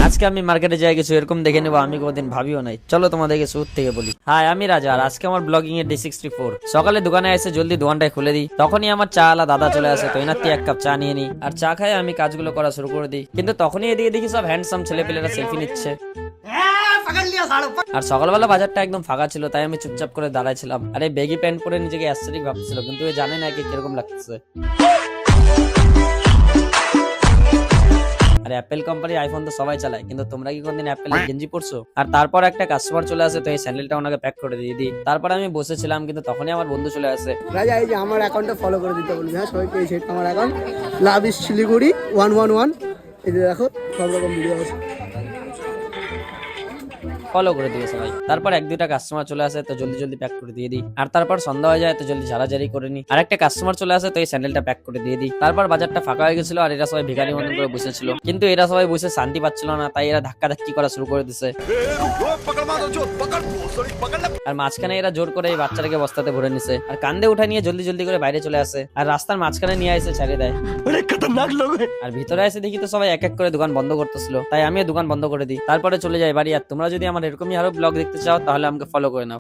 আজকে আমি মার্কেটে যাই কিছু এরকম দেখে নেবো, আমি কোনোদিন ভাবিও নাই। চলো তোমাদেরকে শুরু থেকে বলি। হাই, আমি রাজা, আর আজকে আমার ব্লগিং এর D64। সকালে দোকানে এসে জলদি দোকানটাই খুলে দিই, তখনই আমার চা আলা দাদা চলে আসে। তো এনার এক কাপ চা নিয়ে নিই, আর চা খাই আমি কাজগুলো করা শুরু করে দিই। কিন্তু তখনই এদিকে দেখি সব হ্যান্ডসাম ছেলেপেলেরা সেলফি নিচ্ছে। আর সকালবেলা বাজারটা একদম ফাঁকা ছিল, তাই আমি চুপচাপ করে দাঁড়াইছিলাম। আর এই বেগি প্যান্ট পরে নিজেকে অ্যাস্থেটিক ভাবছিল, কিন্তু এ জানে না কি কিরকম লাগতেছে। আর অ্যাপেল কোম্পানির আইফোন তো সবাই চালায়, কিন্তু তোমরা কি কোনদিন অ্যাপেলের গেঞ্জি পরছো? আর তারপর একটা কাস্টমার চলে আসে, তো এই স্যান্ডেলটা ওনাকে প্যাক করে দিয়ে দিই। তারপর আমি বসেছিলাম, কিন্তু তখনই আমার বন্ধু চলে আসে। রাজা, এই যে আমার অ্যাকাউন্টটা ফলো করে দিতে বলবি। হ্যাঁ, সবাইকে এই সেট আমার অ্যাকাউন্ট লাভ ইস শিলিগুড়ি 111। এই যে দেখো সব রকম ভিডিও আছে। ফলো করে দিয়ে সবাই। তারপর এক দুইটা কাস্টমার চলে আসে, তো জলদি জলদি প্যাক করে দিয়ে দিই। আর তারপর সন্ধ্যা হয়ে যায়, তো জলদি ঝাড়াঝাড়ি করে নিই। আর একটা কাস্টমার চলে আসে, তো এই স্যান্ডেলটা প্যাক করে দিয়ে দিই। তারপর বাজারটা ফাঁকা হয়ে গেছিল, আর এরা সবাই ভিখারি মতন করে বসেছিল, কিন্তু এরা সবাই বসে শান্তি পাচ্ছিল না, তাই এরা ধাক্কা ধাক্কি করা শুরু করে দিছে। আর মাঝখানে এরা জোর করে এই বাচ্চাটাকে বস্তাতে ভরে নিছে, আর কান্দে উঠা নিয়ে জলদি জলদি করে বাইরে চলে আসে, আর রাস্তার মাঝখানে নিয়ে এসে ছাড়িয়ে দেয়। আর ভিতরে এসে দেখি তো সবাই এক এক করে দোকান বন্ধ করতেছিল, তাই আমিও দোকান বন্ধ করে দিই। তারপরে চলে যাই বাড়ি। আর তোমরা যদি আমার এরকমই আরো ব্লগ দেখতে চাও, তাহলে আমাকে ফলো করে নাও।